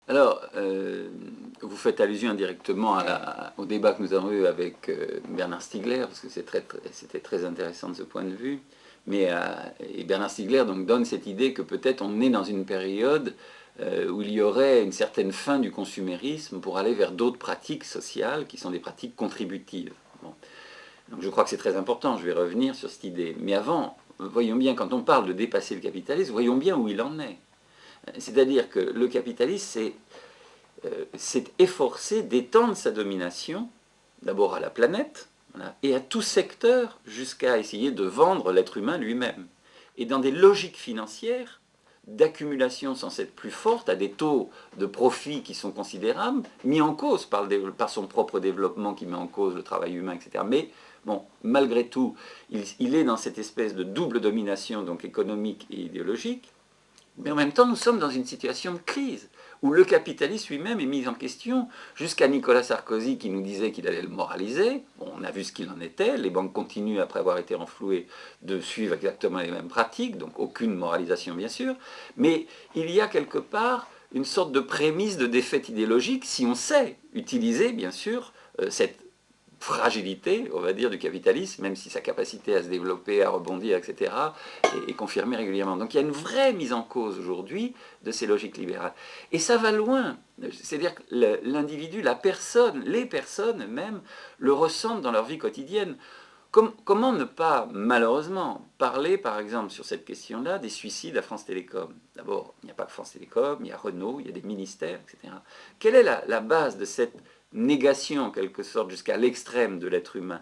Alors, vous faites allusion indirectement au débat que nous avons eu avec Bernard Stiegler, parce que c'était très intéressant de ce point de vue. Et Bernard Stiegler donc, donne cette idée que peut-être on est dans une période où il y aurait une certaine fin du consumérisme pour aller vers d'autres pratiques sociales qui sont des pratiques contributives. Bon. Donc je crois que c'est très important, je vais revenir sur cette idée. Mais avant, voyons bien, quand on parle de dépasser le capitalisme, voyons bien où il en est. C'est-à-dire que le capitalisme s'est efforcé d'étendre sa domination, d'abord à la planète, voilà, et à tout secteur, jusqu'à essayer de vendre l'être humain lui-même. Et dans des logiques financières d'accumulation sans être plus forte, à des taux de profit qui sont considérables, mis en cause par son propre développement qui met en cause le travail humain, etc. Mais bon, malgré tout, il est dans cette espèce de double domination, donc économique et idéologique. Mais en même temps, nous sommes dans une situation de crise, où le capitalisme lui-même est mis en question, jusqu'à Nicolas Sarkozy qui nous disait qu'il allait le moraliser. Bon, on a vu ce qu'il en était, les banques continuent, après avoir été renflouées, de suivre exactement les mêmes pratiques, donc aucune moralisation bien sûr, mais il y a quelque part une sorte de prémisse de défaite idéologique, si on sait utiliser bien sûr cette fragilité, on va dire, du capitalisme, même si sa capacité à se développer, à rebondir, etc., est confirmée régulièrement. Donc il y a une vraie mise en cause aujourd'hui de ces logiques libérales. Et ça va loin. C'est-à-dire que l'individu, la personne, les personnes même, le ressentent dans leur vie quotidienne. Comment ne pas, malheureusement, parler, par exemple, sur cette question-là, des suicides à France Télécom? D'abord, il n'y a pas que France Télécom, il y a Renault, il y a des ministères, etc. Quelle est la base de cette négation, en quelque sorte, jusqu'à l'extrême de l'être humain?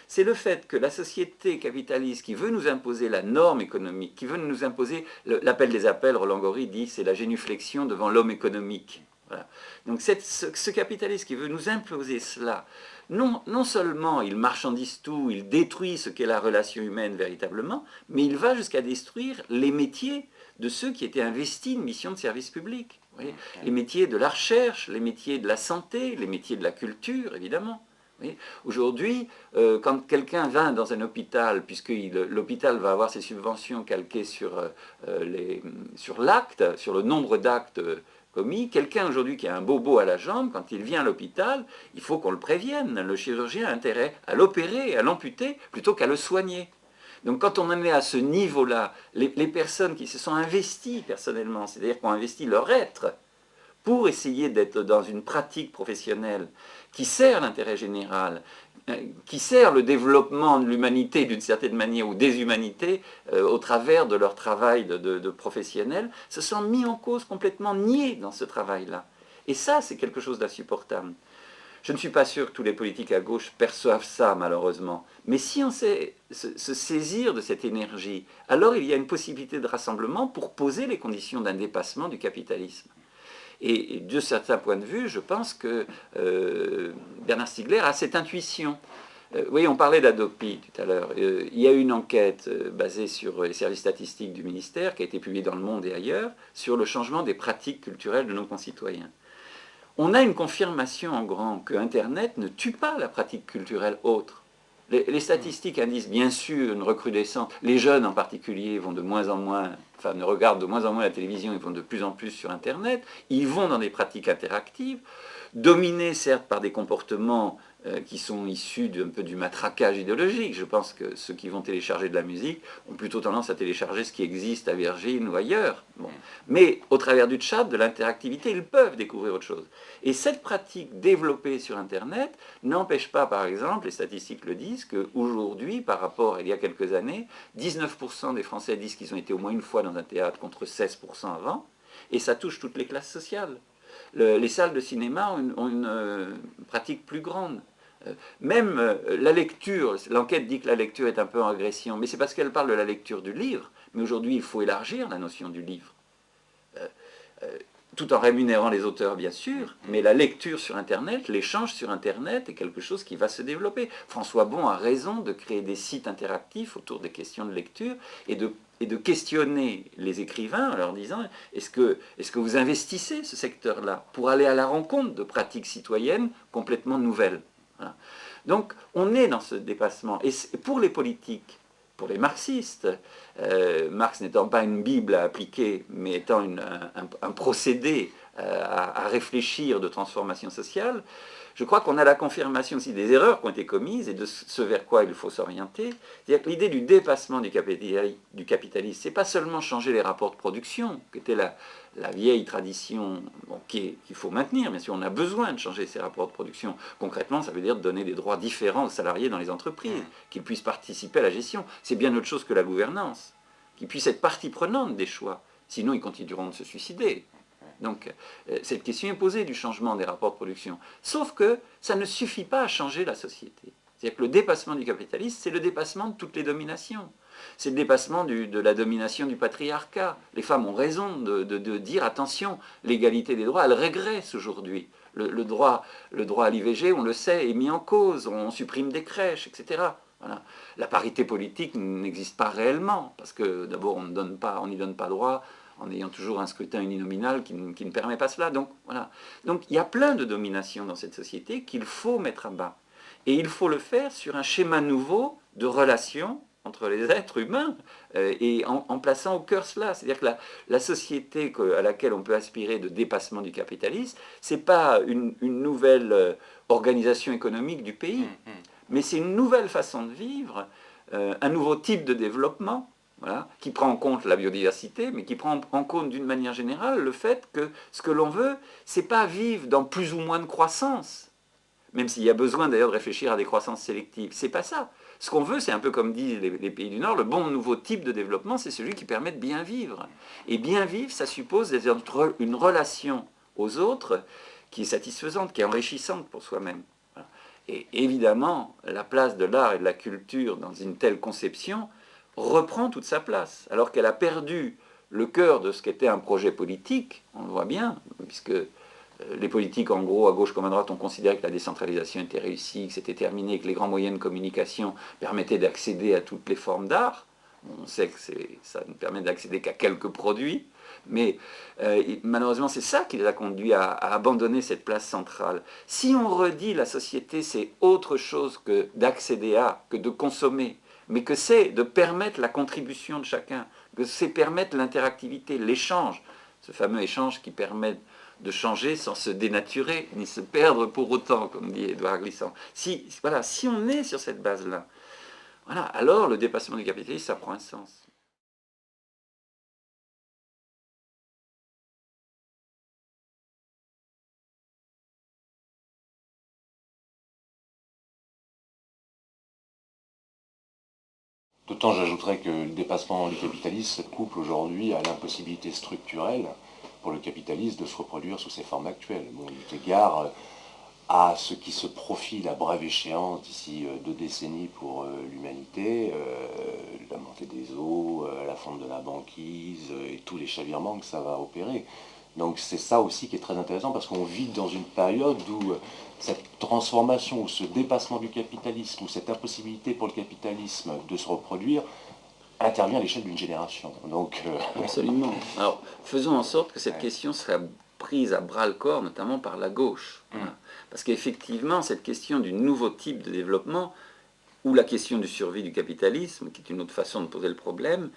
C'est le fait que la société capitaliste qui veut nous imposer la norme économique, qui veut nous imposer l'appel des appels, Roland Gori dit, c'est la génuflexion devant l'homme économique. Voilà. Donc ce capitaliste qui veut nous imposer cela, non seulement il marchandise tout, il détruit ce qu'est la relation humaine véritablement, mais il va jusqu'à détruire les métiers de ceux qui étaient investis d'une mission de service public. Les métiers de la recherche, les métiers de la santé, les métiers de la culture, évidemment. Aujourd'hui, quand quelqu'un va dans un hôpital, puisque l'hôpital va avoir ses subventions calquées sur l'acte, sur le nombre d'actes commis, quelqu'un aujourd'hui qui a un bobo à la jambe, quand il vient à l'hôpital, il faut qu'on le prévienne. Le chirurgien a intérêt à l'opérer, à l'amputer, plutôt qu'à le soigner. Donc quand on en est à ce niveau-là, les personnes qui se sont investies personnellement, c'est-à-dire qui ont investi leur être, pour essayer d'être dans une pratique professionnelle qui sert l'intérêt général, qui sert le développement de l'humanité d'une certaine manière, ou des humanités, au travers de leur travail de professionnels, se sont mis en cause, complètement niés dans ce travail-là. Et ça, c'est quelque chose d'insupportable. Je ne suis pas sûr que tous les politiques à gauche perçoivent ça, malheureusement. Mais si on sait se saisir de cette énergie, alors il y a une possibilité de rassemblement pour poser les conditions d'un dépassement du capitalisme. Et de certains points de vue, je pense que Bernard Stiegler a cette intuition. Oui, on parlait d'Adopi tout à l'heure. Il y a eu une enquête basée sur les services statistiques du ministère qui a été publiée dans Le Monde et ailleurs sur le changement des pratiques culturelles de nos concitoyens. On a une confirmation en grand que Internet ne tue pas la pratique culturelle autre. Les statistiques indiquent bien sûr une recrudescence. Les jeunes en particulier vont de moins en moins, enfin ne regardent de moins en moins la télévision, ils vont de plus en plus sur Internet, ils vont dans des pratiques interactives, dominés certes par des comportements qui sont issus un peu du matraquage idéologique. Je pense que ceux qui vont télécharger de la musique ont plutôt tendance à télécharger ce qui existe à Virgin ou ailleurs. Bon. Mais au travers du chat, de l'interactivité, ils peuvent découvrir autre chose. Et cette pratique développée sur Internet n'empêche pas, par exemple, les statistiques le disent, qu'aujourd'hui, par rapport à il y a quelques années, 19% des Français disent qu'ils ont été au moins une fois dans un théâtre contre 16% avant, et ça touche toutes les classes sociales. Les salles de cinéma ont une pratique plus grande. Même la lecture, l'enquête dit que la lecture est un peu en agression, mais c'est parce qu'elle parle de la lecture du livre. Mais aujourd'hui, il faut élargir la notion du livre. Tout en rémunérant les auteurs, bien sûr, mais la lecture sur Internet, l'échange sur Internet est quelque chose qui va se développer. François Bon a raison de créer des sites interactifs autour des questions de lecture et de questionner les écrivains en leur disant est-ce que vous investissez ce secteur-là pour aller à la rencontre de pratiques citoyennes complètement nouvelles. Voilà. Donc on est dans ce dépassement. Et pour les politiques, pour les marxistes, Marx n'étant pas une Bible à appliquer, mais étant un procédé à réfléchir de transformation sociale, je crois qu'on a la confirmation aussi des erreurs qui ont été commises et de ce vers quoi il faut s'orienter. C'est-à-dire que l'idée du dépassement du capitalisme, c'est pas seulement changer les rapports de production, qui était la vieille tradition qu'il faut maintenir. Bien sûr, on a besoin de changer ces rapports de production. Concrètement, ça veut dire de donner des droits différents aux salariés dans les entreprises, qu'ils puissent participer à la gestion. C'est bien autre chose que la gouvernance, qu'ils puissent être partie prenante des choix. Sinon, ils continueront de se suicider. Donc, cette question est posée du changement des rapports de production. Sauf que ça ne suffit pas à changer la société. C'est-à-dire que le dépassement du capitalisme, c'est le dépassement de toutes les dominations. C'est le dépassement de la domination du patriarcat. Les femmes ont raison de dire, attention, l'égalité des droits, elle régresse aujourd'hui. Le droit à l'IVG, on le sait, est mis en cause. On supprime des crèches, etc. Voilà. La parité politique n'existe pas réellement, parce que d'abord, on n'y donne pas droit, en ayant toujours un scrutin uninominal qui ne permet pas cela. Donc, voilà. Donc, il y a plein de dominations dans cette société qu'il faut mettre à bas. Et il faut le faire sur un schéma nouveau de relations entre les êtres humains, et en plaçant au cœur cela. C'est-à-dire que la société à laquelle on peut aspirer de dépassement du capitalisme, ce n'est pas une nouvelle organisation économique du pays, mais c'est une nouvelle façon de vivre, un nouveau type de développement, voilà, qui prend en compte la biodiversité, mais qui prend en compte d'une manière générale le fait que ce que l'on veut, c'est pas vivre dans plus ou moins de croissance, même s'il y a besoin d'ailleurs de réfléchir à des croissances sélectives. C'est pas ça. Ce qu'on veut, c'est un peu comme disent les pays du Nord, le bon nouveau type de développement, c'est celui qui permet de bien vivre. Et bien vivre, ça suppose une relation aux autres qui est satisfaisante, qui est enrichissante pour soi-même. Voilà. Et évidemment, la place de l'art et de la culture dans une telle conception reprend toute sa place, alors qu'elle a perdu le cœur de ce qu'était un projet politique, on le voit bien, puisque les politiques, en gros, à gauche comme à droite, ont considéré que la décentralisation était réussie, que c'était terminé, que les grands moyens de communication permettaient d'accéder à toutes les formes d'art. On sait que ça ne permet d'accéder qu'à quelques produits, mais malheureusement, c'est ça qui les a conduits à abandonner cette place centrale. Si on redit la société, c'est autre chose que d'accéder à, que de consommer, mais que c'est de permettre la contribution de chacun, que c'est permettre l'interactivité, l'échange, ce fameux échange qui permet de changer sans se dénaturer, ni se perdre pour autant, comme dit Édouard Glissant. Si on est sur cette base-là, voilà, alors le dépassement du capitalisme, ça prend un sens. D'autant, j'ajouterais que le dépassement du capitalisme se couple aujourd'hui à l'impossibilité structurelle pour le capitalisme de se reproduire sous ses formes actuelles. Bon, il est égard à ce qui se profile à brève échéance d'ici 2 décennies pour l'humanité, la montée des eaux, la fonte de la banquise et tous les chavirements que ça va opérer. Donc c'est ça aussi qui est très intéressant parce qu'on vit dans une période où cette transformation ou ce dépassement du capitalisme ou cette impossibilité pour le capitalisme de se reproduire intervient à l'échelle d'une génération. Donc, Absolument. Alors, faisons en sorte que cette question soit prise à bras-le-corps, notamment par la gauche. Voilà. Parce qu'effectivement, cette question du nouveau type de développement, ou la question du survie du capitalisme, qui est une autre façon de poser le problème,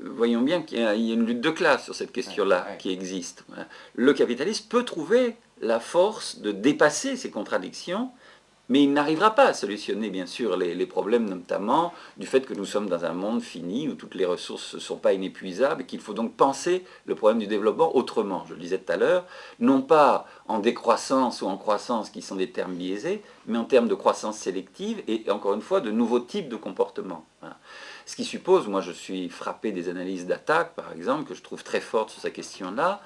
voyons bien qu'il y a une lutte de classe sur cette question-là qui existe. Voilà. Le capitalisme peut trouver la force de dépasser ces contradictions, mais il n'arrivera pas à solutionner, bien sûr, les problèmes, notamment du fait que nous sommes dans un monde fini, où toutes les ressources ne sont pas inépuisables, et qu'il faut donc penser le problème du développement autrement, je le disais tout à l'heure, non pas en décroissance ou en croissance, qui sont des termes biaisés, mais en termes de croissance sélective, et encore une fois, de nouveaux types de comportements. Voilà. Ce qui suppose, moi je suis frappé des analyses d'attaque, par exemple, que je trouve très fortes sur cette question-là,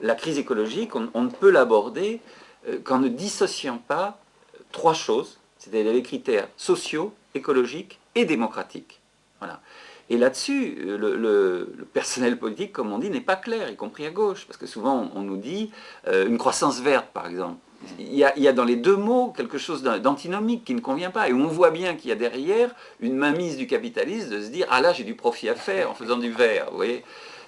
la crise écologique, on ne peut l'aborder qu'en ne dissociant pas trois choses, c'est-à-dire les critères sociaux, écologiques et démocratiques. Voilà. Et là-dessus, le personnel politique, comme on dit, n'est pas clair, y compris à gauche, parce que souvent on nous dit une croissance verte, par exemple. Il y a dans les deux mots quelque chose d'antinomique qui ne convient pas, et on voit bien qu'il y a derrière une mainmise du capitalisme de se dire « Ah là, j'ai du profit à faire en faisant du vert », vous voyez.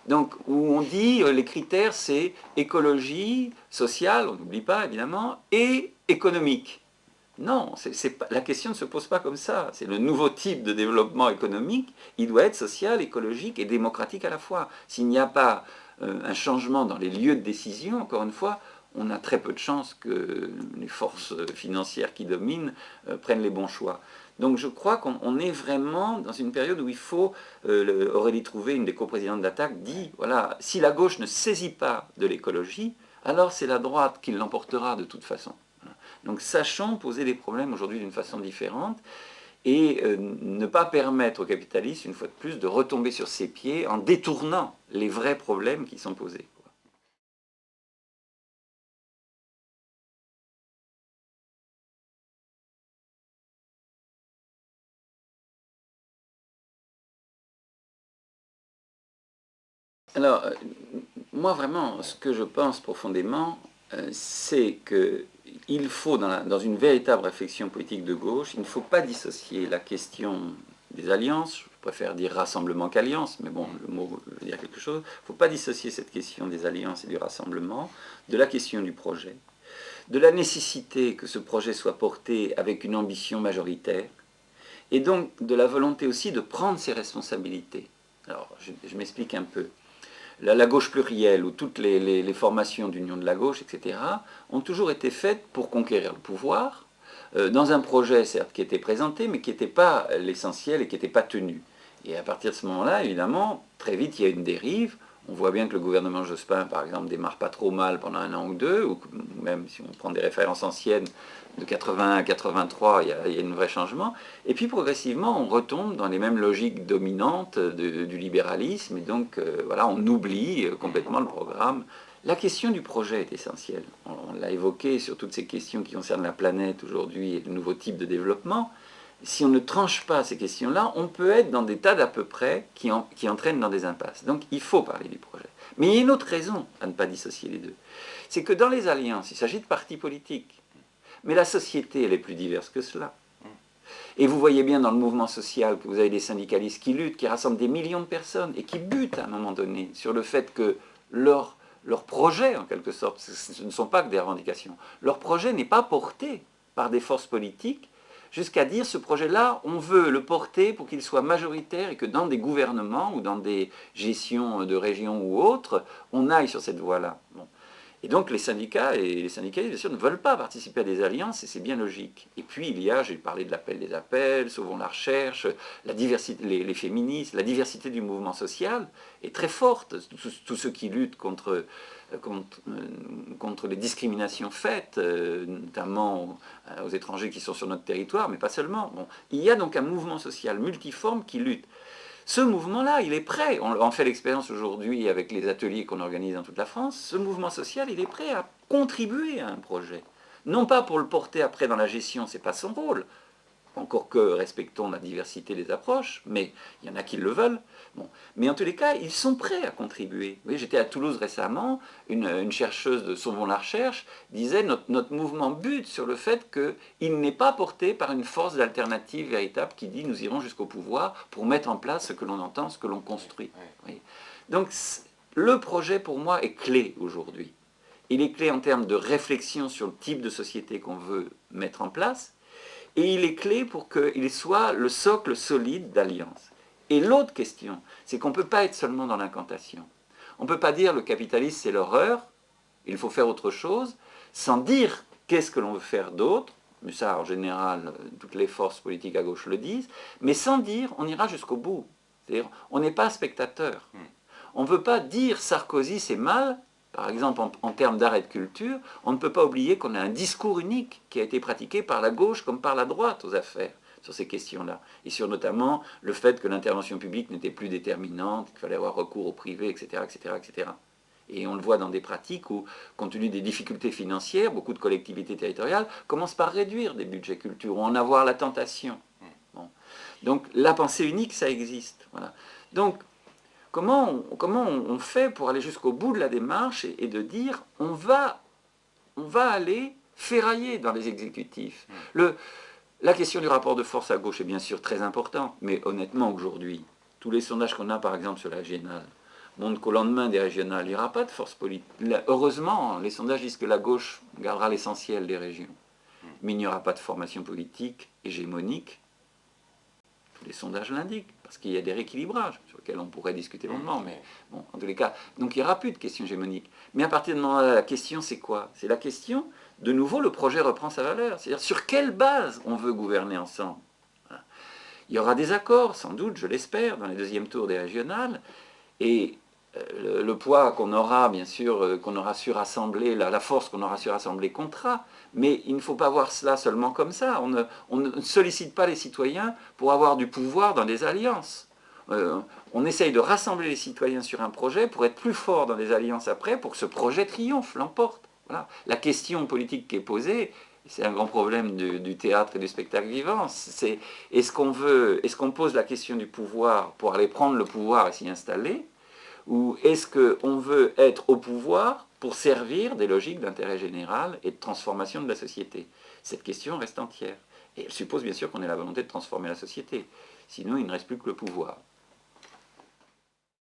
Donc, où on dit les critères, c'est écologie, sociale, on n'oublie pas évidemment, et économique. Non, la question ne se pose pas comme ça. C'est le nouveau type de développement économique. Il doit être social, écologique et démocratique à la fois. S'il n'y a pas un changement dans les lieux de décision, encore une fois, on a très peu de chances que les forces financières qui dominent prennent les bons choix. Donc je crois qu'on est vraiment dans une période où il faut, Aurélie Trouvé, une des coprésidentes de l'Attaque, dit, voilà, si la gauche ne saisit pas de l'écologie, alors c'est la droite qui l'emportera de toute façon. Donc sachant poser les problèmes aujourd'hui d'une façon différente et ne pas permettre aux capitalistes, une fois de plus, de retomber sur ses pieds en détournant les vrais problèmes qui sont posés. Alors, moi vraiment, ce que je pense profondément, c'est qu'il faut, dans une véritable réflexion politique de gauche, il ne faut pas dissocier la question des alliances, je préfère dire rassemblement qu'alliance, mais bon, le mot veut dire quelque chose, il ne faut pas dissocier cette question des alliances et du rassemblement de la question du projet, de la nécessité que ce projet soit porté avec une ambition majoritaire, et donc de la volonté aussi de prendre ses responsabilités. Alors, je m'explique un peu. La gauche plurielle ou toutes les formations d'union de la gauche, etc., ont toujours été faites pour conquérir le pouvoir, dans un projet, certes, qui était présenté, mais qui n'était pas l'essentiel et qui n'était pas tenu. Et à partir de ce moment-là, évidemment, très vite, il y a une dérive. On voit bien que le gouvernement Jospin, par exemple, démarre pas trop mal pendant un an ou deux, ou même si on prend des références anciennes, de 81 à 83, il y a un vrai changement. Et puis progressivement, on retombe dans les mêmes logiques dominantes du libéralisme, et donc voilà, on oublie complètement le programme. La question du projet est essentielle. On l'a évoqué sur toutes ces questions qui concernent la planète aujourd'hui et le nouveau type de développement. Si on ne tranche pas ces questions-là, on peut être dans des tas d'à peu près qui entraînent dans des impasses. Donc il faut parler du projet. Mais il y a une autre raison à ne pas dissocier les deux. C'est que dans les alliances, il s'agit de partis politiques. Mais la société, elle est plus diverse que cela. Et vous voyez bien dans le mouvement social que vous avez des syndicalistes qui luttent, qui rassemblent des millions de personnes et qui butent à un moment donné sur le fait que leur projet, en quelque sorte, ce ne sont pas que des revendications, leur projet n'est pas porté par des forces politiques, jusqu'à dire ce projet-là, on veut le porter pour qu'il soit majoritaire et que dans des gouvernements ou dans des gestions de régions ou autres, on aille sur cette voie-là. Bon. Et donc les syndicats et les syndicalistes, bien sûr, ne veulent pas participer à des alliances, et c'est bien logique. Et puis il y a, j'ai parlé de l'appel des appels, Sauvons la recherche, la diversité, les féministes, la diversité du mouvement social est très forte. Tous ceux qui luttent contre les discriminations faites, notamment aux étrangers qui sont sur notre territoire, mais pas seulement. Bon, il y a donc un mouvement social multiforme qui lutte. Ce mouvement-là, il est prêt, on en fait l'expérience aujourd'hui avec les ateliers qu'on organise dans toute la France, ce mouvement social, il est prêt à contribuer à un projet. Non pas pour le porter après dans la gestion, ce n'est pas son rôle, encore que respectons la diversité des approches, mais il y en a qui le veulent. Bon. Mais en tous les cas, ils sont prêts à contribuer. J'étais à Toulouse récemment, une chercheuse de Sauvons la recherche disait notre mouvement bute sur le fait qu'il n'est pas porté par une force d'alternative véritable qui dit nous irons jusqu'au pouvoir pour mettre en place ce que l'on entend, ce que l'on construit. Oui. Donc le projet pour moi est clé aujourd'hui. Il est clé en termes de réflexion sur le type de société qu'on veut mettre en place, et il est clé pour qu'il soit le socle solide d'alliance. Et l'autre question, c'est qu'on ne peut pas être seulement dans l'incantation. On ne peut pas dire le capitalisme c'est l'horreur, il faut faire autre chose, sans dire qu'est-ce que l'on veut faire d'autre, mais ça en général toutes les forces politiques à gauche le disent, mais sans dire on ira jusqu'au bout. C'est-à-dire on n'est pas spectateur. On ne veut pas dire Sarkozy c'est mal. Par exemple, en termes d'art et de culture, on ne peut pas oublier qu'on a un discours unique qui a été pratiqué par la gauche comme par la droite aux affaires sur ces questions-là, et sur notamment le fait que l'intervention publique n'était plus déterminante, qu'il fallait avoir recours au privé, etc., etc., etc. Et on le voit dans des pratiques où, compte tenu des difficultés financières, beaucoup de collectivités territoriales commencent par réduire des budgets culture ou en avoir la tentation. Bon. Donc la pensée unique, ça existe. Voilà. Donc comment on fait pour aller jusqu'au bout de la démarche et de dire on va aller ferrailler dans les exécutifs. La question du rapport de force à gauche est bien sûr très importante, mais honnêtement aujourd'hui, tous les sondages qu'on a par exemple sur la régionale montrent qu'au lendemain des régionales, il n'y aura pas de force politique. Heureusement, les sondages disent que la gauche gardera l'essentiel des régions. mais il n'y aura pas de formation politique hégémonique. Tous les sondages l'indiquent, parce qu'il y a des rééquilibrages sur lesquels on pourrait discuter longuement, mais bon, en tous les cas, donc il n'y aura plus de question hégémonique. Mais à partir de ce moment-là, la question c'est quoi? C'est la question, de nouveau, le projet reprend sa valeur, c'est-à-dire sur quelle base on veut gouverner ensemble. Voilà. Il y aura des accords, sans doute, je l'espère, dans les deuxièmes tours des régionales, et le poids qu'on aura, bien sûr, qu'on aura su rassembler, la force qu'on aura su rassembler comptera, mais il ne faut pas voir cela seulement comme ça. On ne sollicite pas les citoyens pour avoir du pouvoir dans des alliances. On essaye de rassembler les citoyens sur un projet pour être plus fort dans des alliances après, pour que ce projet triomphe, l'emporte. Voilà. La question politique qui est posée, c'est un grand problème du théâtre et du spectacle vivant, c'est est-ce qu'on pose la question du pouvoir pour aller prendre le pouvoir et s'y installer, ou est-ce qu'on veut être au pouvoir pour servir des logiques d'intérêt général et de transformation de la société? Cette question reste entière. Et elle suppose bien sûr qu'on ait la volonté de transformer la société. Sinon, il ne reste plus que le pouvoir.